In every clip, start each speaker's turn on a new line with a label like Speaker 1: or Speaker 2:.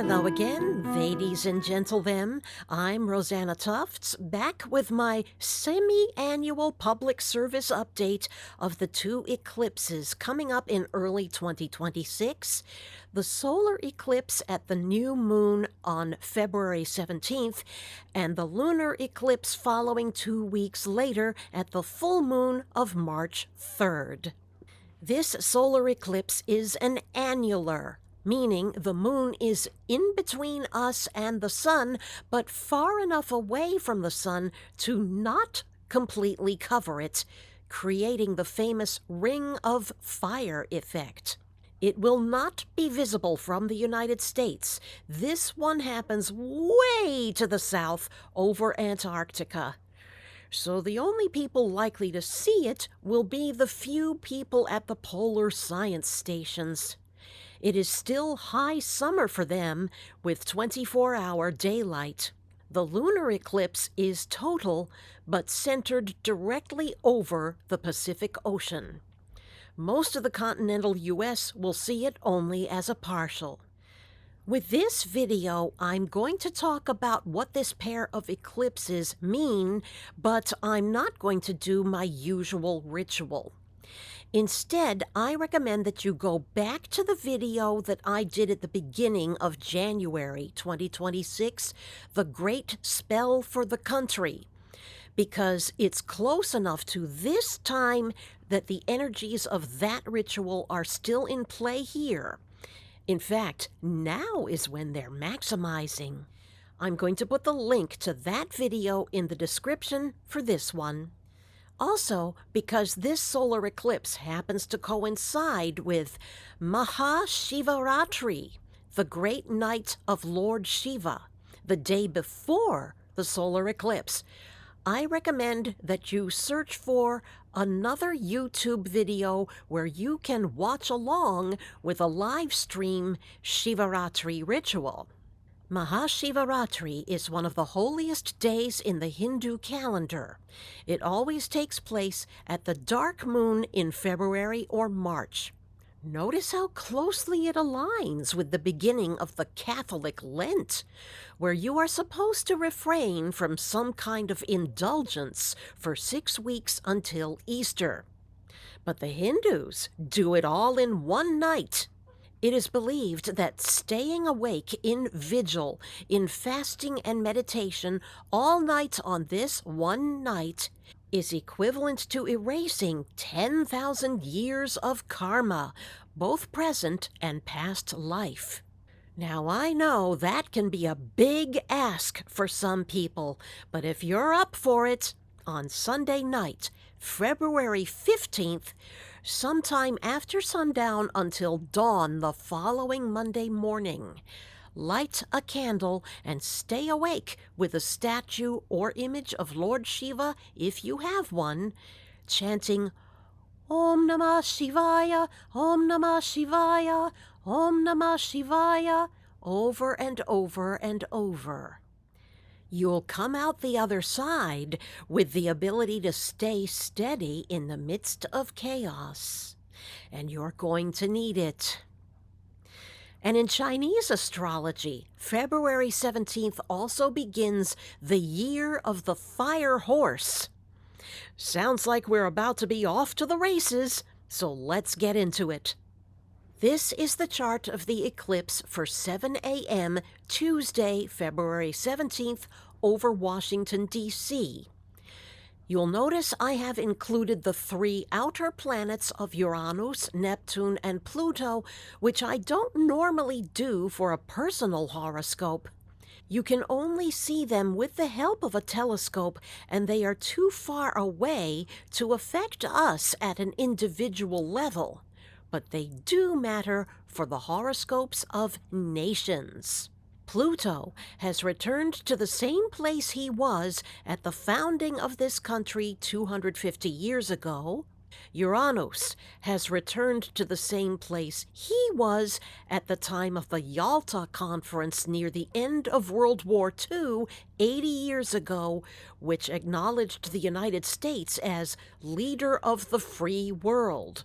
Speaker 1: Hello again, ladies and gentlemen. I'm Rosanna Tufts, back with my semi-annual public service update of the two eclipses coming up in early 2026. The solar eclipse at the new moon on February 17th, and the lunar eclipse following 2 weeks later at the full moon of March 3rd. This solar eclipse is an annular, meaning the moon is in between us and the sun, but far enough away from the sun to not completely cover it, creating the famous ring of fire effect. It will not be visible from the United States. This one happens way to the south over Antarctica. So the only people likely to see it will be the few people at the polar science stations. It is still high summer for them, with 24-hour daylight. The lunar eclipse is total, but centered directly over the Pacific Ocean. Most of the continental U.S. will see it only as a partial. With this video, I'm going to talk about what this pair of eclipses mean, but I'm not going to do my usual ritual. Instead, I recommend that you go back to the video that I did at the beginning of January 2026, The Great Spell for the Country, because it's close enough to this time that the energies of that ritual are still in play here. In fact, now is when they're maximizing. I'm going to put the link to that video in the description for this one. Also, because this solar eclipse happens to coincide with Mahashivaratri, the great night of Lord Shiva, the day before the solar eclipse, I recommend that you search for another YouTube video where you can watch along with a live stream Shivaratri ritual. Mahashivaratri is one of the holiest days in the Hindu calendar. It always takes place at the dark moon in February or March. Notice how closely it aligns with the beginning of the Catholic Lent, where you are supposed to refrain from some kind of indulgence for 6 weeks until Easter. But the Hindus do it all in one night. It is believed that staying awake in vigil, in fasting and meditation all night on this one night is equivalent to erasing 10,000 years of karma, both present and past life. Now, I know that can be a big ask for some people, but if you're up for it, on Sunday night, February 15th, sometime after sundown until dawn the following Monday morning, light a candle and stay awake with a statue or image of Lord Shiva, if you have one, chanting Om Namah Shivaya, Om Namah Shivaya, Om Namah Shivaya, over and over and over. You'll come out the other side with the ability to stay steady in the midst of chaos, and you're going to need it. And in Chinese astrology, February 17th also begins the year of the fire horse. Sounds like we're about to be off to the races, so let's get into it. This is the chart of the eclipse for 7 a.m. Tuesday, February 17th, over Washington, D.C. You'll notice I have included the 3 outer planets of Uranus, Neptune, and Pluto, which I don't normally do for a personal horoscope. You can only see them with the help of a telescope, and they are too far away to affect us at an individual level. But they do matter for the horoscopes of nations. Pluto has returned to the same place he was at the founding of this country 250 years ago. Uranus has returned to the same place he was at the time of the Yalta Conference near the end of World War II 80 years ago, which acknowledged the United States as leader of the free world.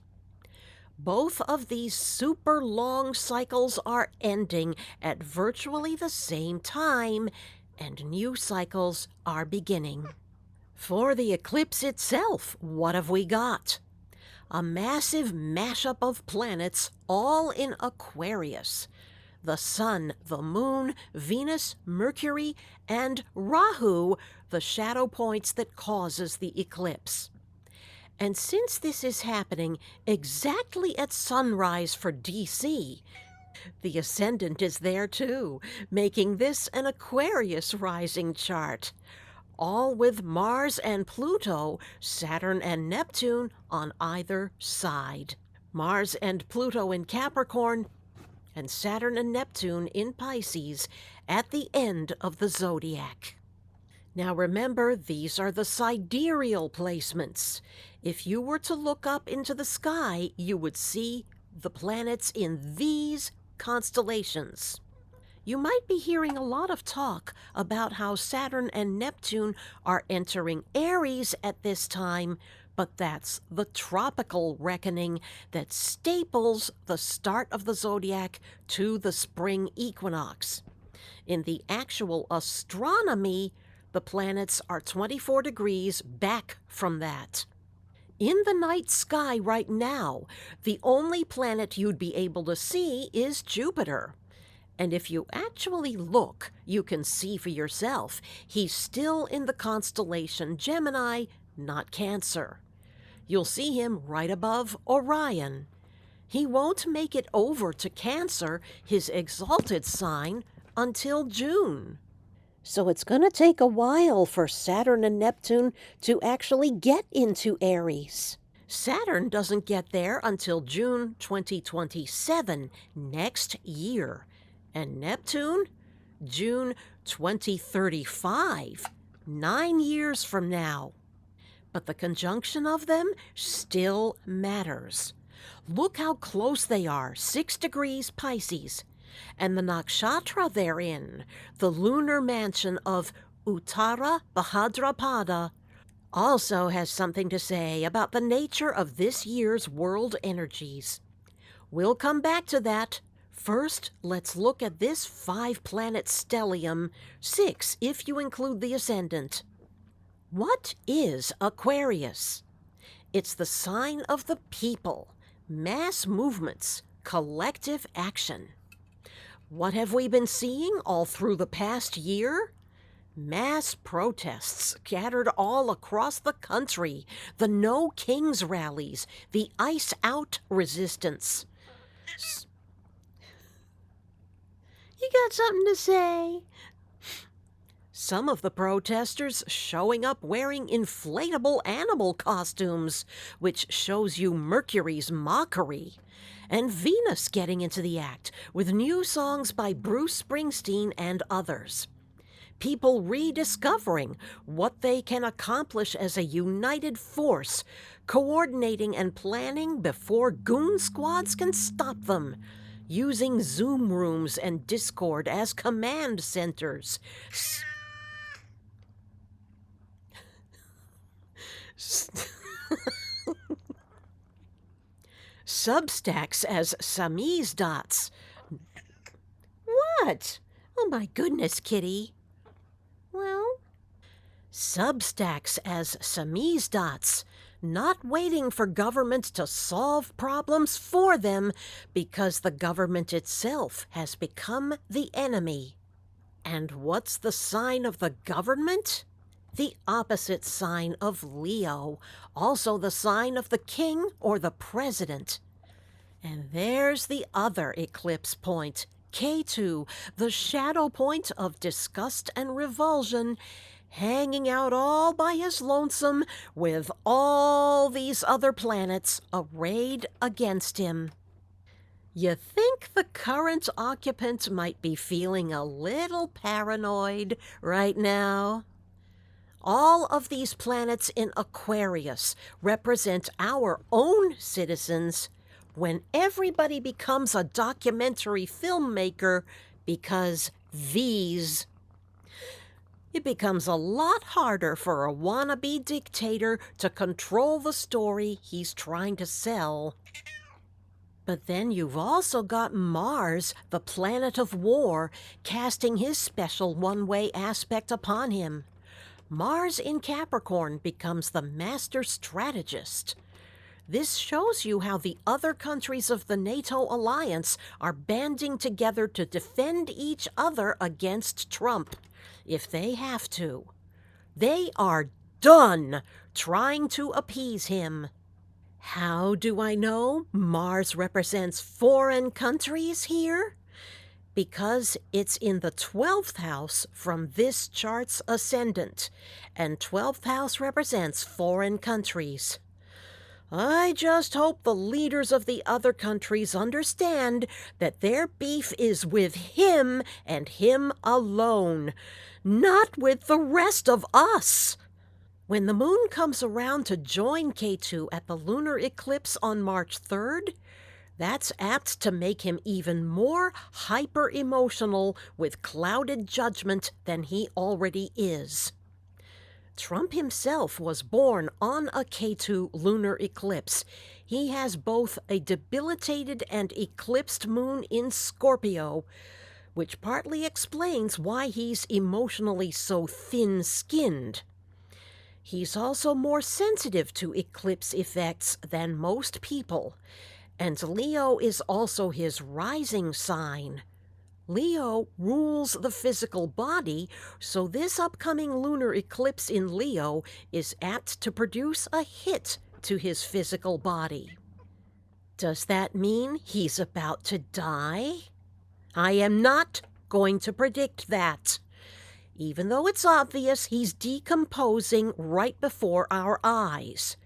Speaker 1: Both of these super long cycles are ending at virtually the same time, and new cycles are beginning. For the eclipse itself, what have we got? A massive mashup of planets, all in Aquarius. The Sun, the Moon, Venus, Mercury, and Rahu, the shadow points that causes the eclipse. And since this is happening exactly at sunrise for DC, the ascendant is there too, making this an Aquarius rising chart, all with Mars and Pluto, Saturn and Neptune on either side. Mars and Pluto in Capricorn, and Saturn and Neptune in Pisces at the end of the zodiac. Now remember, these are the sidereal placements. If you were to look up into the sky, you would see the planets in these constellations. You might be hearing a lot of talk about how Saturn and Neptune are entering Aries at this time, but that's the tropical reckoning that staples the start of the zodiac to the spring equinox. In the actual astronomy, the planets are 24 degrees back from that. In the night sky right now, the only planet you'd be able to see is Jupiter. And if you actually look, you can see for yourself. He's still in the constellation Gemini, not Cancer. You'll see him right above Orion. He won't make it over to Cancer, his exalted sign, until June. So it's going to take a while for Saturn and Neptune to actually get into Aries. Saturn doesn't get there until June 2027, next year. And Neptune, June 2035, 9 years from now. But the conjunction of them still matters. Look how close they are, 6 degrees Pisces. And the nakshatra they're in, the lunar mansion of Uttara Bhadrapada, also has something to say about the nature of this year's world energies. We'll come back to that. First, let's look at this 5-planet stellium, 6 if you include the ascendant. What is Aquarius? It's the sign of the people, mass movements, collective action. What have we been seeing all through the past year? Mass protests scattered all across the country, the No Kings rallies, the Ice Out resistance. You got something to say? Some of the protesters showing up wearing inflatable animal costumes, which shows you Mercury's mockery. And Venus getting into the act with new songs by Bruce Springsteen and others. People rediscovering what they can accomplish as a united force, coordinating and planning before goon squads can stop them, using Zoom rooms and Discord as command centers. Substacks as Samizdats. What? Oh my goodness, Kitty. Well, Substacks as Samizdats, not waiting for government to solve problems for them because the government itself has become the enemy. And what's the sign of the government? The opposite sign of Leo, also the sign of the king or the president. And there's the other eclipse point, K2, the shadow point of disgust and revulsion, hanging out all by his lonesome with all these other planets arrayed against him. You think the current occupant might be feeling a little paranoid right now? All of these planets in Aquarius represent our own citizens when everybody becomes a documentary filmmaker because it becomes a lot harder for a wannabe dictator to control the story he's trying to sell. But then you've also got Mars, the planet of war, casting his special one-way aspect upon him. Mars in Capricorn becomes the master strategist. This shows you how the other countries of the NATO alliance are banding together to defend each other against Trump, if they have to. They are done trying to appease him. How do I know Mars represents foreign countries here? Because it's in the 12th house from this chart's ascendant, and 12th house represents foreign countries. I just hope the leaders of the other countries understand that their beef is with him and him alone, not with the rest of us. When the moon comes around to join K2 at the lunar eclipse on March 3rd, that's apt to make him even more hyper-emotional with clouded judgment than he already is. Trump himself was born on a K2 lunar eclipse. He has both a debilitated and eclipsed moon in Scorpio, which partly explains why he's emotionally so thin-skinned. He's also more sensitive to eclipse effects than most people, and Leo is also his rising sign. Leo rules the physical body, so this upcoming lunar eclipse in Leo is apt to produce a hit to his physical body. Does that mean he's about to die? I am not going to predict that. Even though it's obvious he's decomposing right before our eyes.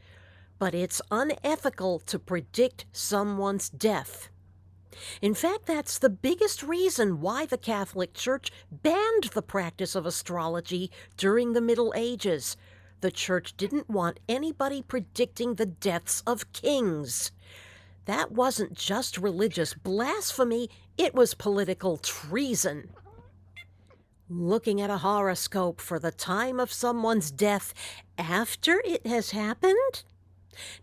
Speaker 1: But it's unethical to predict someone's death. In fact, that's the biggest reason why the Catholic Church banned the practice of astrology during the Middle Ages. The Church didn't want anybody predicting the deaths of kings. That wasn't just religious blasphemy, it was political treason. Looking at a horoscope for the time of someone's death after it has happened?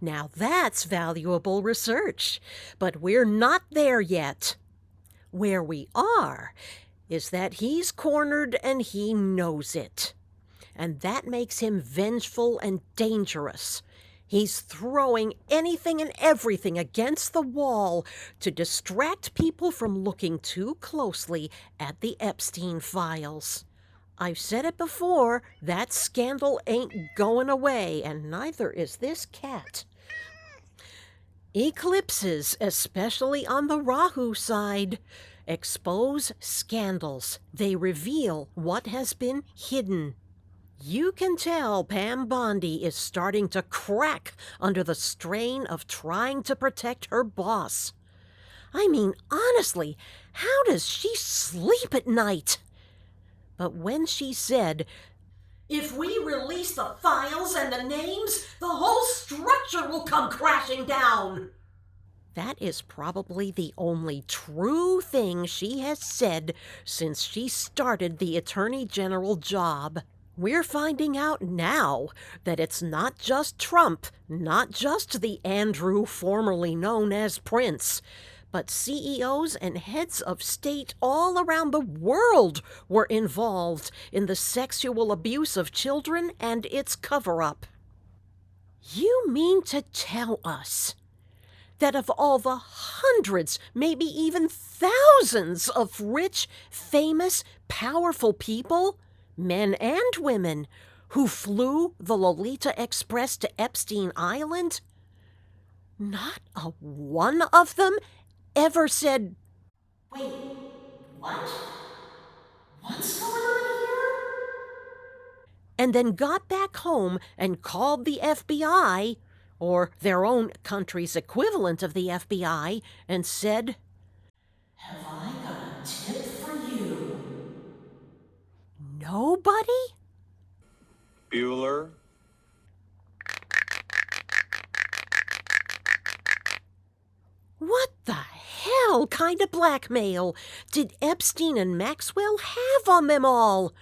Speaker 1: Now that's valuable research, but we're not there yet. Where we are is that he's cornered and he knows it. And that makes him vengeful and dangerous. He's throwing anything and everything against the wall to distract people from looking too closely at the Epstein files. I've said it before, that scandal ain't going away, and neither is this cat. Eclipses, especially on the Rahu side, expose scandals. They reveal what has been hidden. You can tell Pam Bondi is starting to crack under the strain of trying to protect her boss. I mean, honestly, how does she sleep at night? But when she said, "If we release the files and the names, the whole structure will come crashing down," that is probably the only true thing she has said since she started the Attorney General job. We're finding out now that it's not just Trump, not just the Andrew formerly known as Prince, but CEOs and heads of state all around the world were involved in the sexual abuse of children and its cover-up. You mean to tell us that of all the hundreds, maybe even thousands of rich, famous, powerful people, men and women, who flew the Lolita Express to Epstein Island, not a one of them ever said, "Wait, what? What's going on here?" And then got back home and called the FBI, or their own country's equivalent of the FBI, and said, "Have I got a tip for you?" Nobody?
Speaker 2: Bueller?
Speaker 1: What the hell kind of blackmail did Epstein and Maxwell have on them all?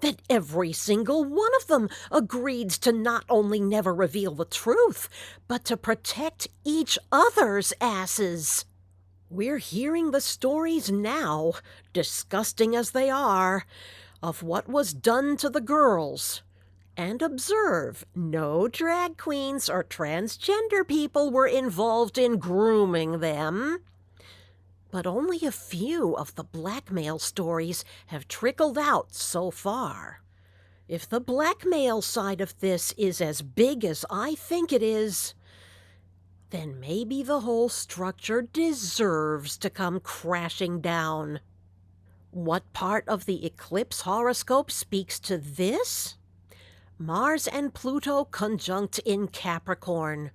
Speaker 1: That every single one of them agreed to not only never reveal the truth, but to protect each other's asses. We're hearing the stories now, disgusting as they are, of what was done to the girls. And observe, no drag queens or transgender people were involved in grooming them. But only a few of the blackmail stories have trickled out so far. If the blackmail side of this is as big as I think it is, then maybe the whole structure deserves to come crashing down. What part of the eclipse horoscope speaks to this? Mars and Pluto conjunct in Capricorn.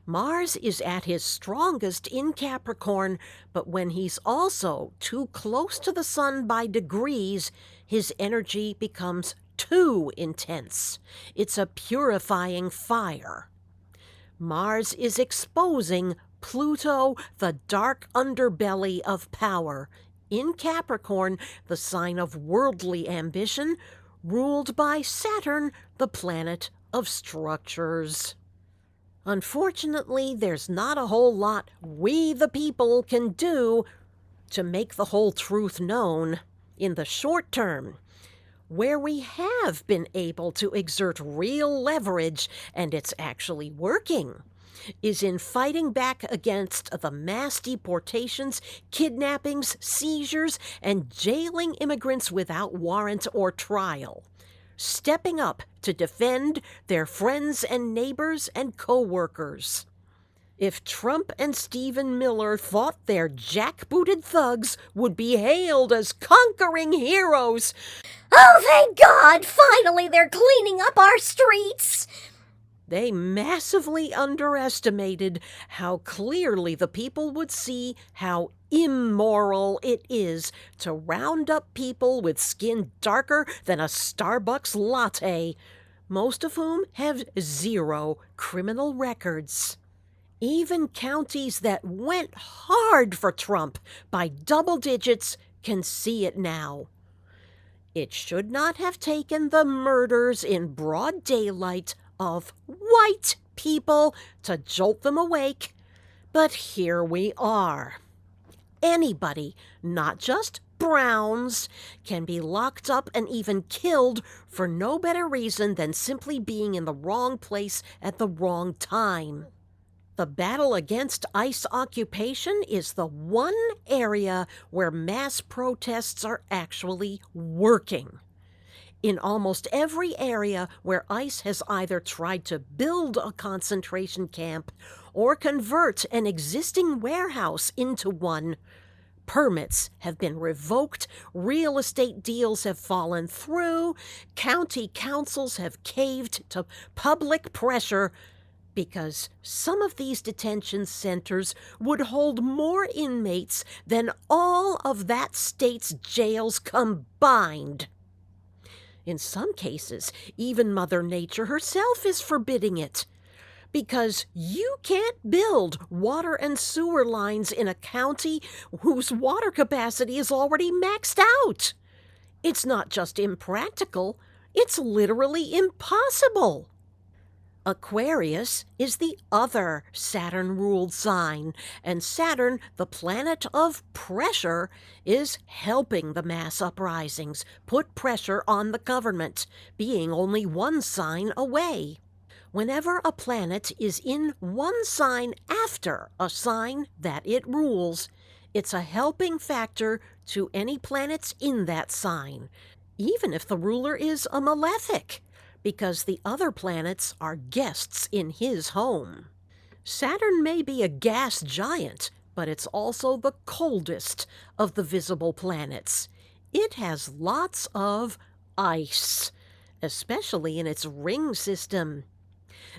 Speaker 1: Mars is at his strongest in Capricorn, but when he's also too close to the Sun by degrees, his energy becomes too intense. It's a purifying fire. Mars is exposing Pluto, the dark underbelly of power, in Capricorn, the sign of worldly ambition, ruled by Saturn, the planet of structures. Unfortunately, there's not a whole lot we the people can do to make the whole truth known in the short term. Where we have been able to exert real leverage, and it's actually working, is in fighting back against the mass deportations, kidnappings, seizures, and jailing immigrants without warrant or trial. Stepping up to defend their friends and neighbors and co-workers. If Trump and Stephen Miller thought their jackbooted thugs would be hailed as conquering heroes,
Speaker 3: oh, thank God! Finally, they're cleaning up our streets!
Speaker 1: they massively underestimated how clearly the people would see how immoral it is to round up people with skin darker than a Starbucks latte, most of whom have zero criminal records. Even counties that went hard for Trump by double digits can see it now. It should not have taken the murders in broad daylight of white people to jolt them awake, but here we are. Anybody, not just Browns, can be locked up and even killed for no better reason than simply being in the wrong place at the wrong time. The battle against ICE occupation is the one area where mass protests are actually working. In almost every area where ICE has either tried to build a concentration camp or convert an existing warehouse into one, permits have been revoked, real estate deals have fallen through, county councils have caved to public pressure, because some of these detention centers would hold more inmates than all of that state's jails combined. In some cases, even Mother Nature herself is forbidding it, because you can't build water and sewer lines in a county whose water capacity is already maxed out. It's not just impractical, it's literally impossible. Aquarius is the other Saturn-ruled sign, and Saturn, the planet of pressure, is helping the mass uprisings put pressure on the government, being only one sign away. Whenever a planet is in one sign after a sign that it rules, it's a helping factor to any planets in that sign, even if the ruler is a malefic, because the other planets are guests in his home. Saturn may be a gas giant, but it's also the coldest of the visible planets. It has lots of ice, especially in its ring system.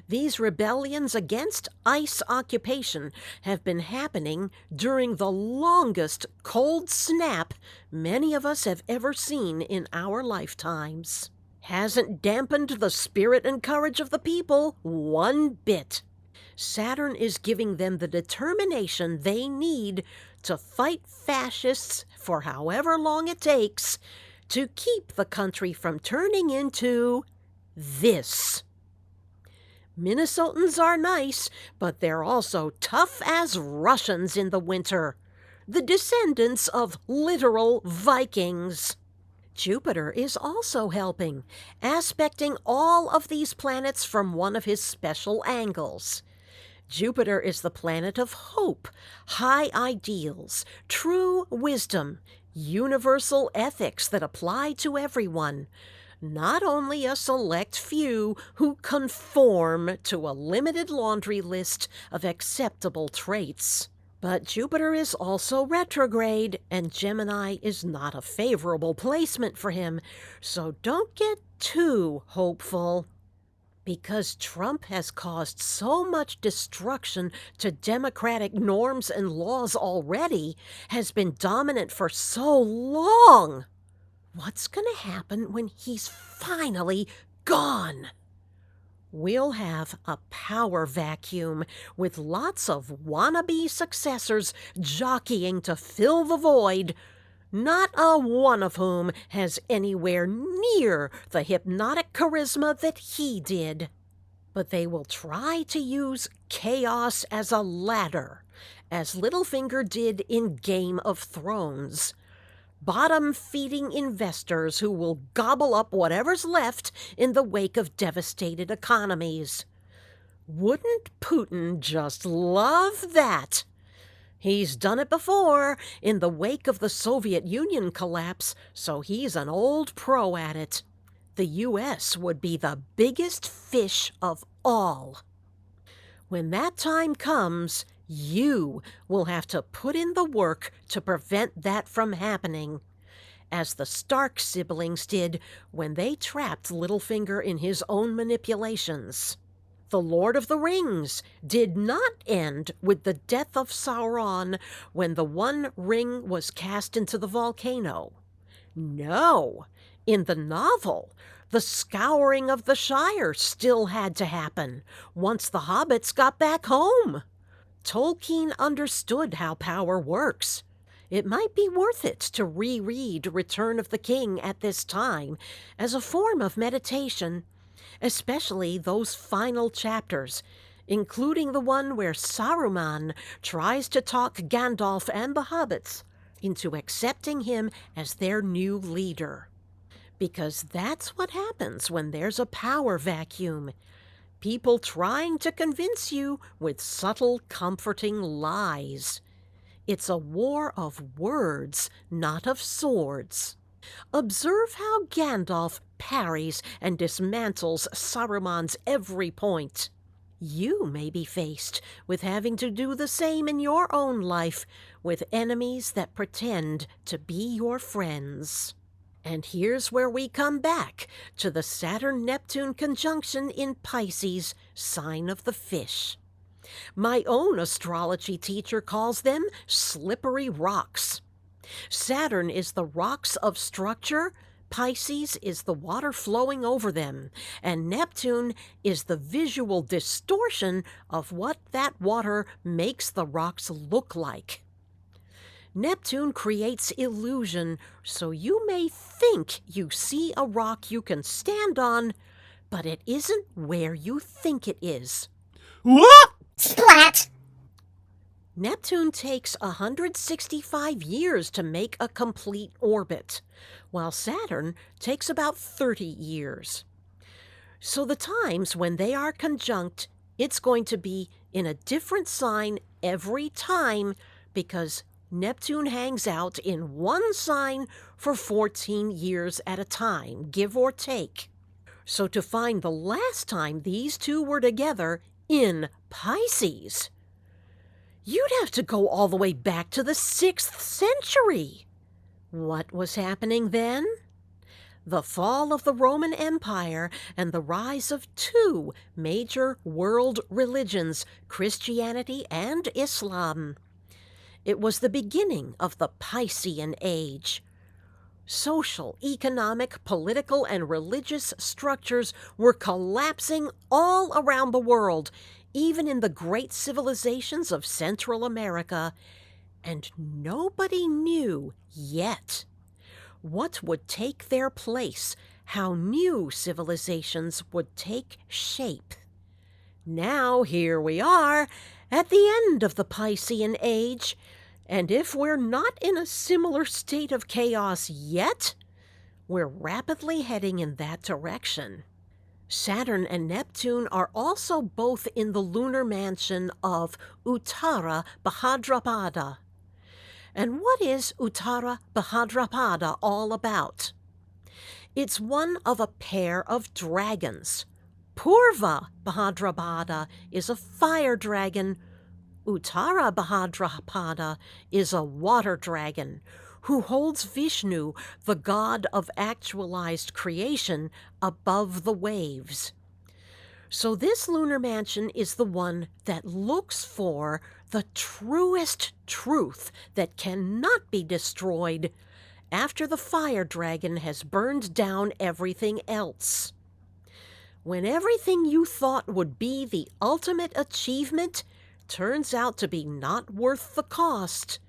Speaker 1: These rebellions against ICE occupation have been happening during the longest cold snap many of us have ever seen in our lifetimes. Hasn't dampened the spirit and courage of the people one bit. Saturn is giving them the determination they need to fight fascists for however long it takes to keep the country from turning into this. Minnesotans are nice, but they're also tough as Russians in the winter. the descendants of literal Vikings. Jupiter is also helping, aspecting all of these planets from one of his special angles. Jupiter is the planet of hope, high ideals, true wisdom, universal ethics that apply to everyone, not only a select few who conform to a limited laundry list of acceptable traits. But Jupiter is also retrograde, and Gemini is not a favorable placement for him, so don't get too hopeful. Because Trump has caused so much destruction to democratic norms and laws already, has been dominant for so long. What's going to happen when he's finally gone? We'll have a power vacuum with lots of wannabe successors jockeying to fill the void, not a one of whom has anywhere near the hypnotic charisma that he did. But they will try to use chaos as a ladder, as Littlefinger did in Game of Thrones. Bottom-feeding investors who will gobble up whatever's left in the wake of devastated economies. Wouldn't Putin just love that? He's done it before in the wake of the Soviet Union collapse, so he's an old pro at it. The U.S. would be the biggest fish of all. When that time comes, you will have to put in the work to prevent that from happening, as the Stark siblings did when they trapped Littlefinger in his own manipulations. The Lord of the Rings did not end with the death of Sauron when the One Ring was cast into the volcano. No, in the novel, the Scouring of the Shire still had to happen once the hobbits got back home. Tolkien understood how power works. It might be worth it to reread Return of the King at this time as a form of meditation, especially those final chapters, including the one where Saruman tries to talk Gandalf and the hobbits into accepting him as their new leader. Because that's what happens when there's a power vacuum. People trying to convince you with subtle, comforting lies. It's a war of words, not of swords. Observe how Gandalf parries and dismantles Saruman's every point. You may be faced with having to do the same in your own life with enemies that pretend to be your friends. And here's where we come back to the Saturn-Neptune conjunction in Pisces, sign of the fish. My own astrology teacher calls them slippery rocks. Saturn is the rocks of structure, Pisces is the water flowing over them, and Neptune is the visual distortion of what that water makes the rocks look like. Neptune creates illusion, so you may think you see a rock you can stand on, but it isn't where you think it is.
Speaker 4: What?
Speaker 3: Splat!
Speaker 1: Neptune takes 165 years to make a complete orbit, while Saturn takes about 30 years. So the times when they are conjunct, it's going to be in a different sign every time because Neptune hangs out in one sign for 14 years at a time, give or take. So to find the last time these two were together in Pisces, you'd have to go all the way back to the 6th century. What was happening then? The fall of the Roman Empire and the rise of two major world religions, Christianity and Islam. It was the beginning of the Piscean Age. Social, economic, political, and religious structures were collapsing all around the world, even in the great civilizations of Central America, and nobody knew yet what would take their place, how new civilizations would take shape. Now here we are, at the end of the Piscean Age, And if we're not in a similar state of chaos yet, we're rapidly heading in that direction. Saturn and Neptune are also both in the lunar mansion of Uttara Bhadrapada. And what is Uttara Bhadrapada all about? It's one of a pair of dragons. Purva Bhadrapada is a fire dragon. Uttara Bhadrapada is a water dragon who holds Vishnu, the god of actualized creation, above the waves. So this lunar mansion is the one that looks for the truest truth that cannot be destroyed after the fire dragon has burned down everything else. When everything you thought would be the ultimate achievement turns out to be not worth the cost,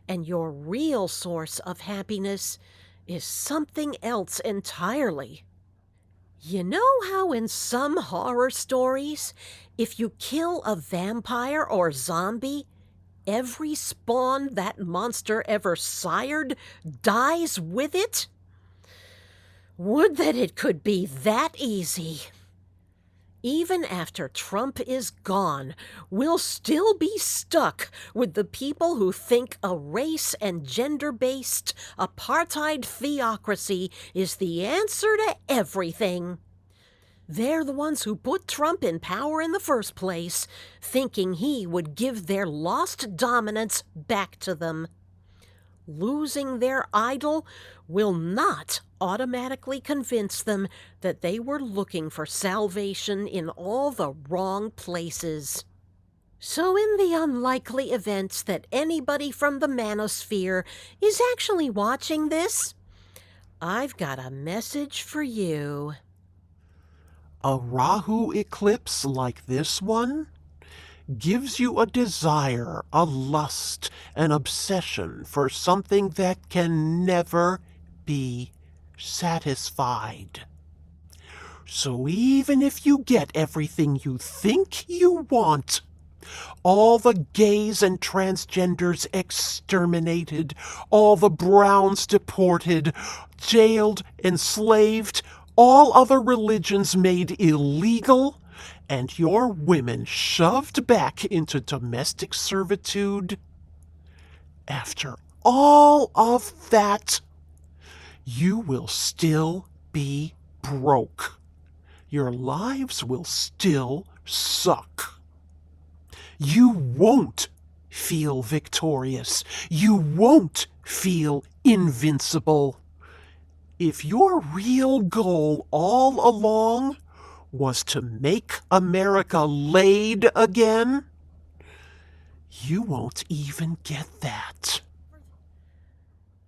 Speaker 1: and your real source of happiness is something else entirely. You know how in some horror stories, if you kill a vampire or zombie, every spawn that monster ever sired dies with it? Would that it could be that easy. Even after Trump is gone, we'll still be stuck with the people who think a race and gender-based apartheid theocracy is the answer to everything. They're the ones who put Trump in power in the first place, thinking he would give their lost dominance back to them. Losing their idol will not automatically convince them that they were looking for salvation in all the wrong places. So in the unlikely event that anybody from the manosphere is actually watching this, I've got a message for you.
Speaker 4: A Rahu eclipse like this one gives you a desire, a lust, an obsession for something that can never be satisfied. So even if you get everything you think you want, all the gays and transgenders exterminated, all the browns deported, jailed, enslaved, all other religions made illegal, and your women shoved back into domestic servitude, after all of that, you will still be broke. Your lives will still suck. You won't feel victorious. You won't feel invincible. If your real goal all along was to make America laid again, you won't even get that.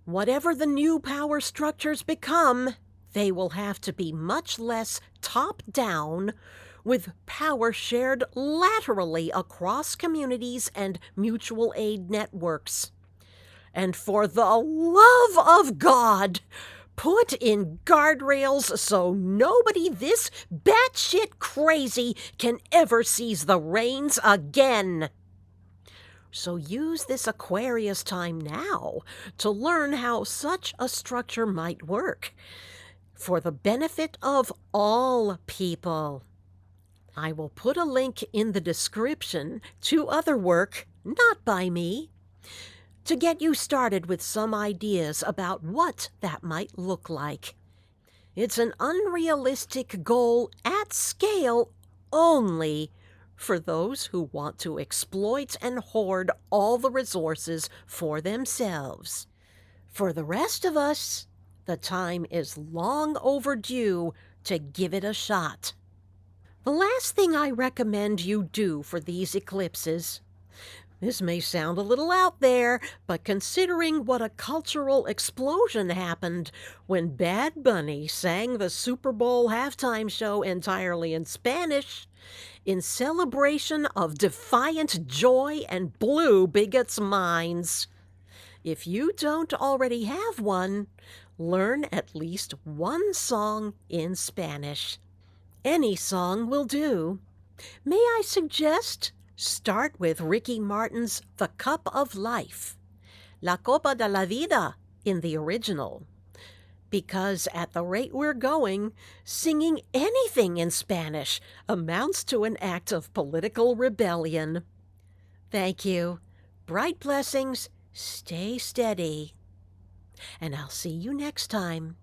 Speaker 1: Whatever the new power structures become, they will have to be much less top-down, with power shared laterally across communities and mutual aid networks. And for the love of God, put in guardrails so nobody this batshit crazy can ever seize the reins again. So use this Aquarius time now to learn how such a structure might work, for the benefit of all people. I will put a link in the description to other work, not by me, to get you started with some ideas about what that might look like. It's an unrealistic goal at scale only for those who want to exploit and hoard all the resources for themselves. For the rest of us, the time is long overdue to give it a shot. The last thing I recommend you do for these eclipses, this may sound a little out there, but considering what a cultural explosion happened when Bad Bunny sang the Super Bowl halftime show entirely in Spanish, in celebration of defiant joy and blew bigots' minds. If you don't already have one, learn at least one song in Spanish. Any song will do. May I suggest, start with Ricky Martin's The Cup of Life. La Copa de la Vida in the original. Because at the rate we're going, singing anything in Spanish amounts to an act of political rebellion. Thank you. Bright blessings. Stay steady. And I'll see you next time.